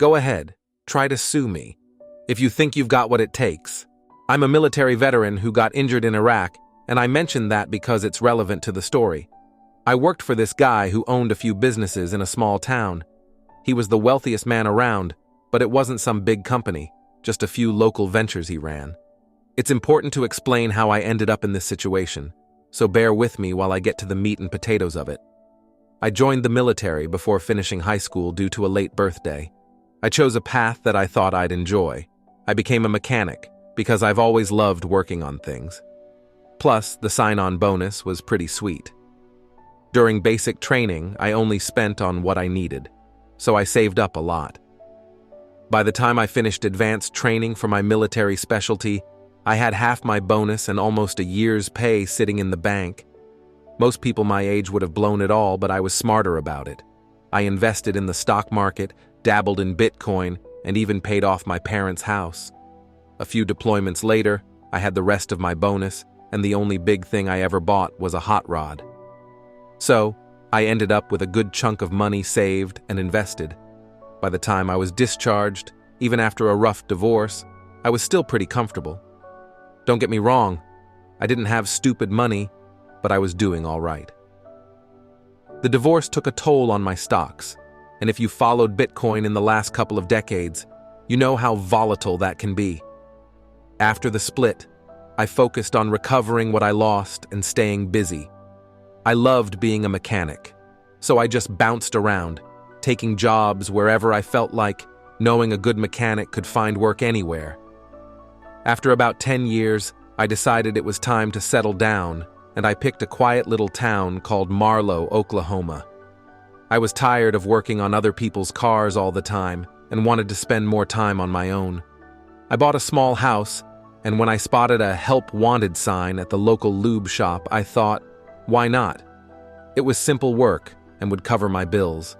Go ahead, try to sue me, if you think you've got what it takes. I'm a military veteran who got injured in Iraq, and I mention that because it's relevant to the story. I worked for this guy who owned a few businesses in a small town. He was the wealthiest man around, but it wasn't some big company, just a few local ventures he ran. It's important to explain how I ended up in this situation, so bear with me while I get to the meat and potatoes of it. I joined the military before finishing high school due to a late birthday. I chose a path that I thought I'd enjoy. I became a mechanic because I've always loved working on things. Plus, the sign-on bonus was pretty sweet. During basic training, I only spent on what I needed, so I saved up a lot. By the time I finished advanced training for my military specialty, I had half my bonus and almost a year's pay sitting in the bank. Most people my age would have blown it all, but I was smarter about it. I invested in the stock market, dabbled in Bitcoin, and even paid off my parents' house. A few deployments later, I had the rest of my bonus, and the only big thing I ever bought was a hot rod. So, I ended up with a good chunk of money saved and invested. By the time I was discharged, even after a rough divorce, I was still pretty comfortable. Don't get me wrong, I didn't have stupid money, but I was doing all right. The divorce took a toll on my stocks, and if you followed Bitcoin in the last couple of decades, you know how volatile that can be. After the split, I focused on recovering what I lost and staying busy. I loved being a mechanic, so I just bounced around, taking jobs wherever I felt like, knowing a good mechanic could find work anywhere. After about 10 years, I decided it was time to settle down, and I picked a quiet little town called Marlow, Oklahoma. I was tired of working on other people's cars all the time and wanted to spend more time on my own. I bought a small house, and when I spotted a "Help Wanted" sign at the local lube shop, I thought, why not? It was simple work and would cover my bills.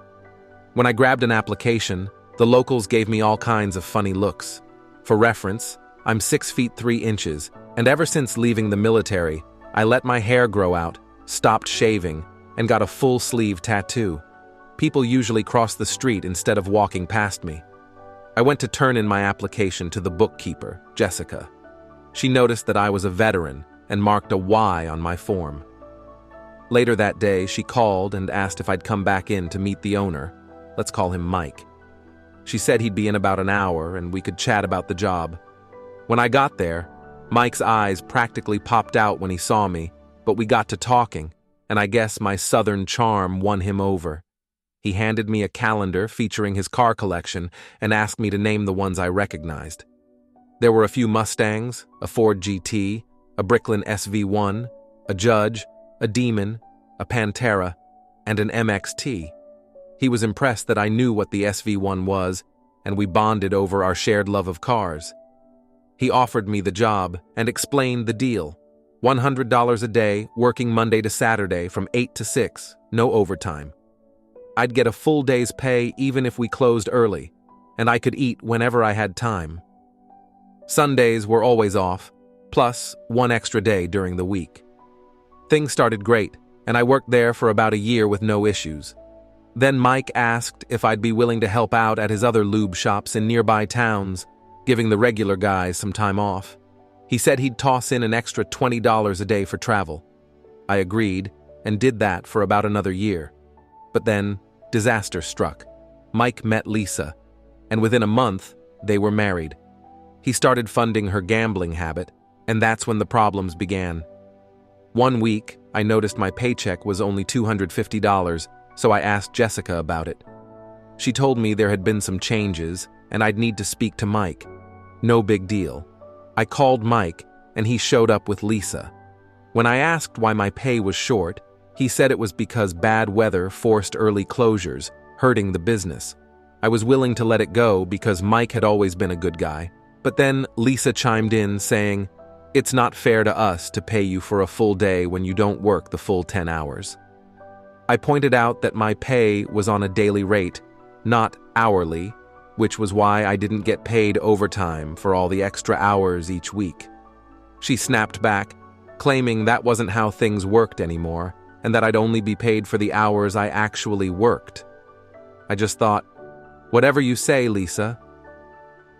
When I grabbed an application, the locals gave me all kinds of funny looks. For reference, I'm 6 feet 3 inches, and ever since leaving the military, I let my hair grow out, stopped shaving, and got a full-sleeve tattoo. People usually cross the street instead of walking past me. I went to turn in my application to the bookkeeper, Jessica. She noticed that I was a veteran and marked a Y on my form. Later that day, she called and asked if I'd come back in to meet the owner. Let's call him Mike. She said he'd be in about an hour and we could chat about the job. When I got there, Mike's eyes practically popped out when he saw me, but we got to talking, and I guess my southern charm won him over. He handed me a calendar featuring his car collection and asked me to name the ones I recognized. There were a few Mustangs, a Ford GT, a Bricklin SV1, a Judge, a Demon, a Pantera, and an MXT. He was impressed that I knew what the SV1 was, and we bonded over our shared love of cars. He offered me the job and explained the deal. $100 a day, working Monday to Saturday from 8 to 6, no overtime. I'd get a full day's pay even if we closed early, and I could eat whenever I had time. Sundays were always off, plus 1 extra day during the week. Things started great, and I worked there for about a year with no issues. Then Mike asked if I'd be willing to help out at his other lube shops in nearby towns, giving the regular guys some time off. He said he'd toss in an extra $20 a day for travel. I agreed, and did that for about another year. But then, disaster struck. Mike met Lisa, and within a month, they were married. He started funding her gambling habit, and that's when the problems began. One week, I noticed my paycheck was only $250, so I asked Jessica about it. She told me there had been some changes, and I'd need to speak to Mike. No big deal. I called Mike, and he showed up with Lisa. When I asked why my pay was short, he said it was because bad weather forced early closures, hurting the business. I was willing to let it go because Mike had always been a good guy, but then Lisa chimed in saying, "It's not fair to us to pay you for a full day when you don't work the full 10 hours. I pointed out that my pay was on a daily rate, not hourly, which was why I didn't get paid overtime for all the extra hours each week. She snapped back, claiming that wasn't how things worked anymore, and that I'd only be paid for the hours I actually worked. I just thought, Whatever you say, Lisa.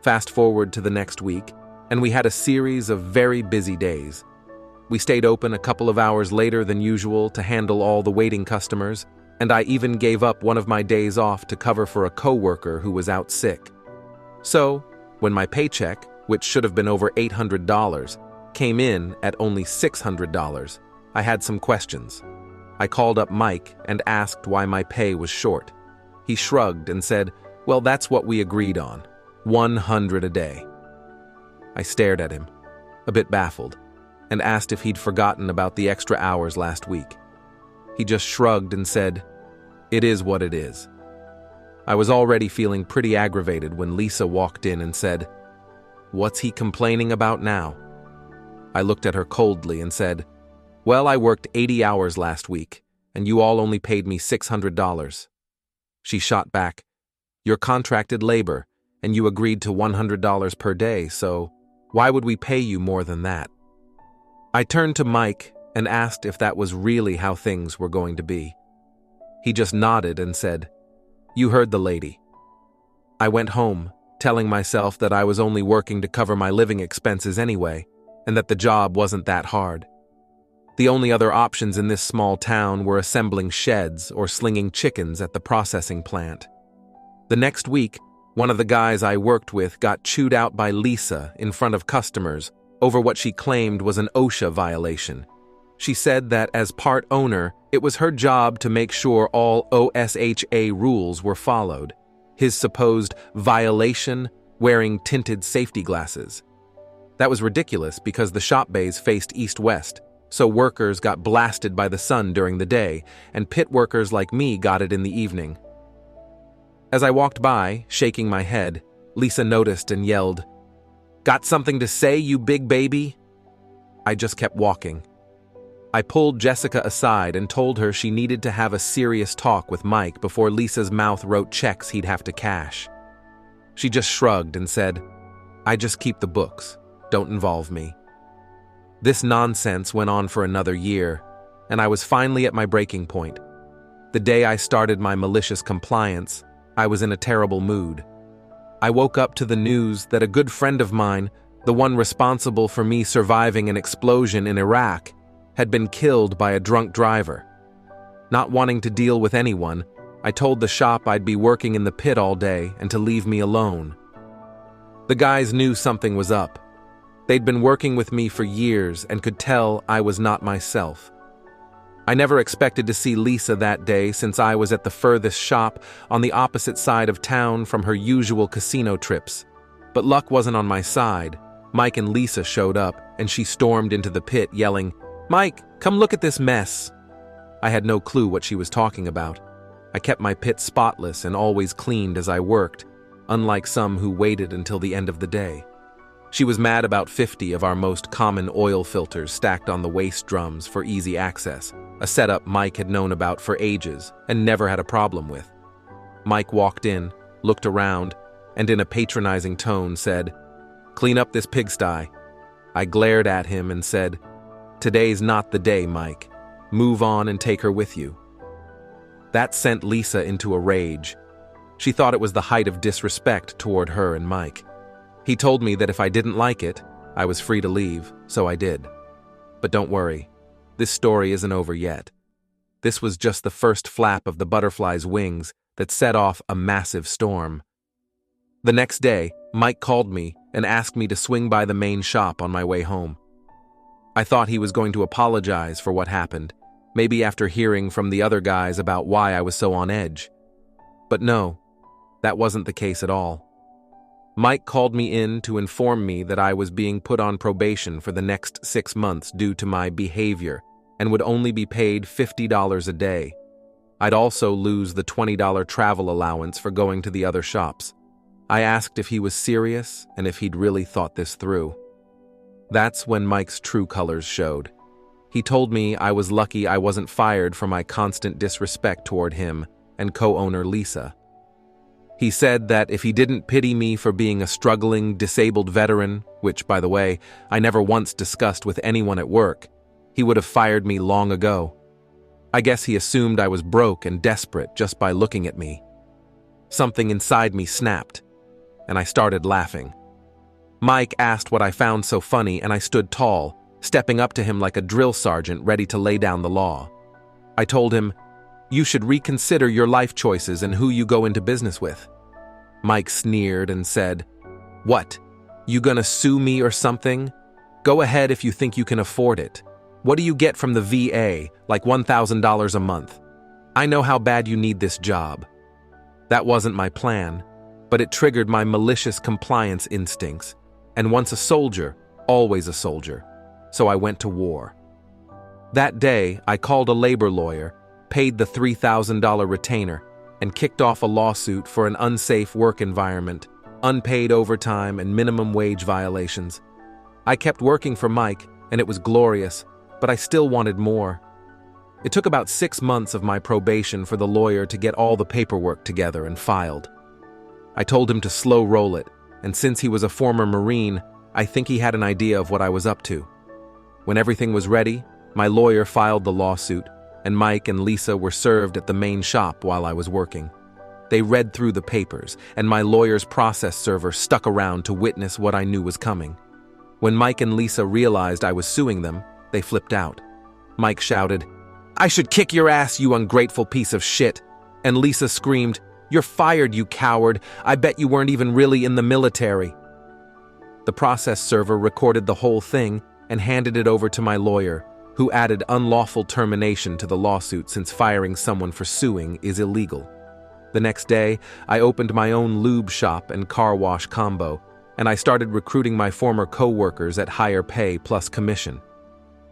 Fast forward to the next week, and we had a series of very busy days. We stayed open a couple of hours later than usual to handle all the waiting customers, and I even gave up one of my days off to cover for a coworker who was out sick. So, when my paycheck, which should have been over $800, came in at only $600, I had some questions. I called up Mike and asked why my pay was short. He shrugged and said, "Well, that's what we agreed on, $100 a day." I stared at him, a bit baffled, and asked if he'd forgotten about the extra hours last week. He just shrugged and said, "It is what it is." I was already feeling pretty aggravated when Lisa walked in and said, "What's he complaining about now?" I looked at her coldly and said, "Well, I worked 80 hours last week, and you all only paid me $600. She shot back, "You're contracted labor, and you agreed to $100 per day, so why would we pay you more than that?" I turned to Mike and asked if that was really how things were going to be. He just nodded and said, "You heard the lady." I went home, telling myself that I was only working to cover my living expenses anyway, and that the job wasn't that hard. The only other options in this small town were assembling sheds or slinging chickens at the processing plant. The next week, one of the guys I worked with got chewed out by Lisa in front of customers over what she claimed was an OSHA violation. She said that as part owner, it was her job to make sure all OSHA rules were followed. His supposed violation, wearing tinted safety glasses. That was ridiculous because the shop bays faced east-west, so workers got blasted by the sun during the day, and pit workers like me got it in the evening. As I walked by, shaking my head, Lisa noticed and yelled, "Got something to say, you big baby?" I just kept walking. I pulled Jessica aside and told her she needed to have a serious talk with Mike before Lisa's mouth wrote checks he'd have to cash. She just shrugged and said, "I just keep the books. Don't involve me." This nonsense went on for another year, and I was finally at my breaking point. The day I started my malicious compliance, I was in a terrible mood. I woke up to the news that a good friend of mine, the one responsible for me surviving an explosion in Iraq, had been killed by a drunk driver. Not wanting to deal with anyone, I told the shop I'd be working in the pit all day and to leave me alone. The guys knew something was up. They'd been working with me for years and could tell I was not myself. I never expected to see Lisa that day since I was at the furthest shop on the opposite side of town from her usual casino trips. But luck wasn't on my side. Mike and Lisa showed up, and she stormed into the pit yelling, "Mike, come look at this mess." I had no clue what she was talking about. I kept my pit spotless and always cleaned as I worked, unlike some who waited until the end of the day. She was mad about 50 of our most common oil filters stacked on the waste drums for easy access, a setup Mike had known about for ages and never had a problem with. Mike walked in, looked around, and in a patronizing tone said, "Clean up this pigsty." I glared at him and said, "Today's not the day, Mike. Move on and take her with you." That sent Lisa into a rage. She thought it was the height of disrespect toward her and Mike. He told me that if I didn't like it, I was free to leave, so I did. But don't worry, this story isn't over yet. This was just the first flap of the butterfly's wings that set off a massive storm. The next day, Mike called me and asked me to swing by the main shop on my way home. I thought he was going to apologize for what happened, maybe after hearing from the other guys about why I was so on edge. But no, that wasn't the case at all. Mike called me in to inform me that I was being put on probation for the next 6 months due to my behavior and would only be paid $50 a day. I'd also lose the $20 travel allowance for going to the other shops. I asked if he was serious and if he'd really thought this through. That's when Mike's true colors showed. He told me I was lucky I wasn't fired for my constant disrespect toward him and co-owner Lisa. He said that if he didn't pity me for being a struggling, disabled veteran, which, by the way, I never once discussed with anyone at work, he would have fired me long ago. I guess he assumed I was broke and desperate just by looking at me. Something inside me snapped, and I started laughing. Mike asked what I found so funny, and I stood tall, stepping up to him like a drill sergeant ready to lay down the law. I told him, "You should reconsider your life choices and who you go into business with." Mike sneered and said, "What? You gonna sue me or something? Go ahead if you think you can afford it. What do you get from the VA, like $1,000 a month? I know how bad you need this job." That wasn't my plan, but it triggered my malicious compliance instincts, and once a soldier, always a soldier, so I went to war. That day, I called a labor lawyer, paid the $3,000 retainer, and kicked off a lawsuit for an unsafe work environment, unpaid overtime, and minimum wage violations. I kept working for Mike, and it was glorious, but I still wanted more. It took about 6 months of my probation for the lawyer to get all the paperwork together and filed. I told him to slow roll it, and since he was a former Marine, I think he had an idea of what I was up to. When everything was ready, my lawyer filed the lawsuit, and Mike and Lisa were served at the main shop while I was working. They read through the papers, and my lawyer's process server stuck around to witness what I knew was coming. When Mike and Lisa realized I was suing them, they flipped out. Mike shouted, "I should kick your ass, you ungrateful piece of shit." And Lisa screamed, "You're fired, you coward. I bet you weren't even really in the military." The process server recorded the whole thing and handed it over to my lawyer, who added unlawful termination to the lawsuit since firing someone for suing is illegal. The next day, I opened my own lube shop and car wash combo, and I started recruiting my former co-workers at higher pay plus commission.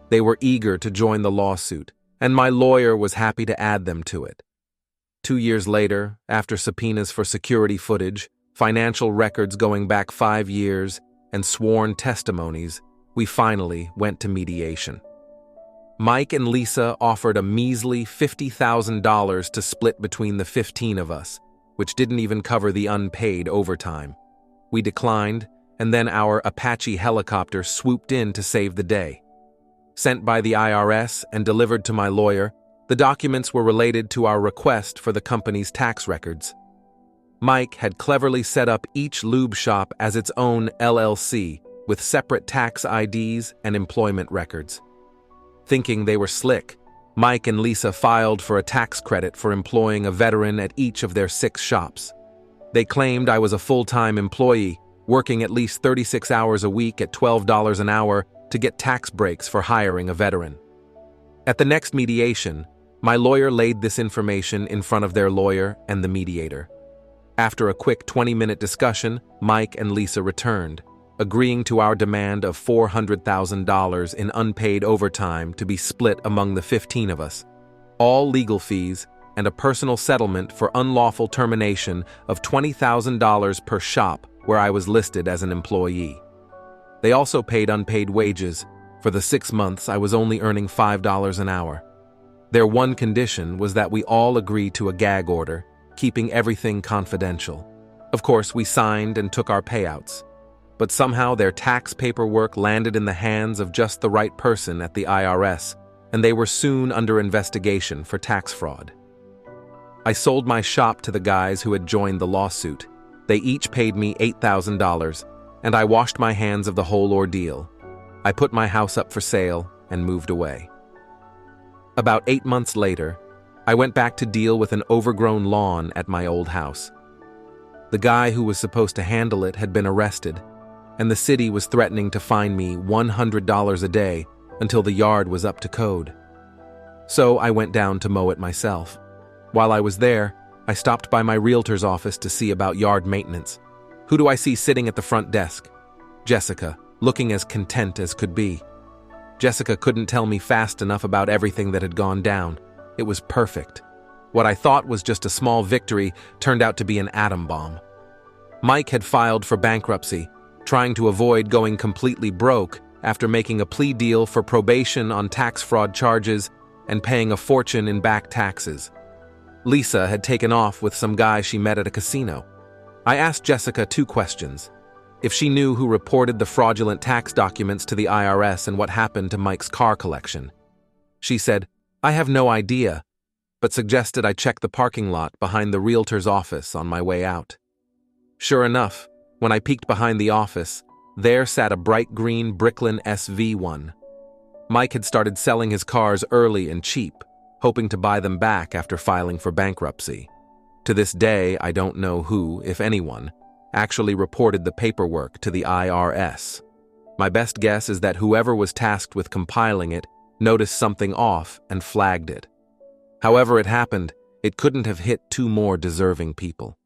They were eager to join the lawsuit, and my lawyer was happy to add them to it. 2 years later, after subpoenas for security footage, financial records going back 5 years, and sworn testimonies, we finally went to mediation. Mike and Lisa offered a measly $50,000 to split between the 15 of us, which didn't even cover the unpaid overtime. We declined, and then our Apache helicopter swooped in to save the day. Sent by the IRS and delivered to my lawyer, the documents were related to our request for the company's tax records. Mike had cleverly set up each lube shop as its own LLC with separate tax IDs and employment records. Thinking they were slick, Mike and Lisa filed for a tax credit for employing a veteran at each of their 6 shops. They claimed I was a full-time employee, working at least 36 hours a week at $12 an hour to get tax breaks for hiring a veteran. At the next mediation, my lawyer laid this information in front of their lawyer and the mediator. After a quick 20-minute discussion, Mike and Lisa returned, agreeing to our demand of $400,000 in unpaid overtime to be split among the 15 of us, all legal fees, and a personal settlement for unlawful termination of $20,000 per shop where I was listed as an employee. They also paid unpaid wages. For the 6 months, I was only earning $5 an hour. Their one condition was that we all agree to a gag order, keeping everything confidential. Of course, we signed and took our payouts. But somehow their tax paperwork landed in the hands of just the right person at the IRS, and they were soon under investigation for tax fraud. I sold my shop to the guys who had joined the lawsuit. They each paid me $8,000, and I washed my hands of the whole ordeal. I put my house up for sale and moved away. About 8 months later, I went back to deal with an overgrown lawn at my old house. The guy who was supposed to handle it had been arrested, and the city was threatening to fine me $100 a day until the yard was up to code. So I went down to mow it myself. While I was there, I stopped by my realtor's office to see about yard maintenance. Who do I see sitting at the front desk? Jessica, looking as content as could be. Jessica couldn't tell me fast enough about everything that had gone down. It was perfect. What I thought was just a small victory turned out to be an atom bomb. Mike had filed for bankruptcy, trying to avoid going completely broke after making a plea deal for probation on tax fraud charges and paying a fortune in back taxes. Lisa had taken off with some guy she met at a casino. I asked Jessica 2 questions. If she knew who reported the fraudulent tax documents to the IRS and what happened to Mike's car collection. She said, "I have no idea. but suggested I check the parking lot behind the realtor's office on my way out. Sure enough, when I peeked behind the office, there sat a bright green Bricklin SV1. Mike had started selling his cars early and cheap, hoping to buy them back after filing for bankruptcy. To this day, I don't know who, if anyone, actually reported the paperwork to the IRS. My best guess is that whoever was tasked with compiling it noticed something off and flagged it. However it happened, it couldn't have hit two more deserving people.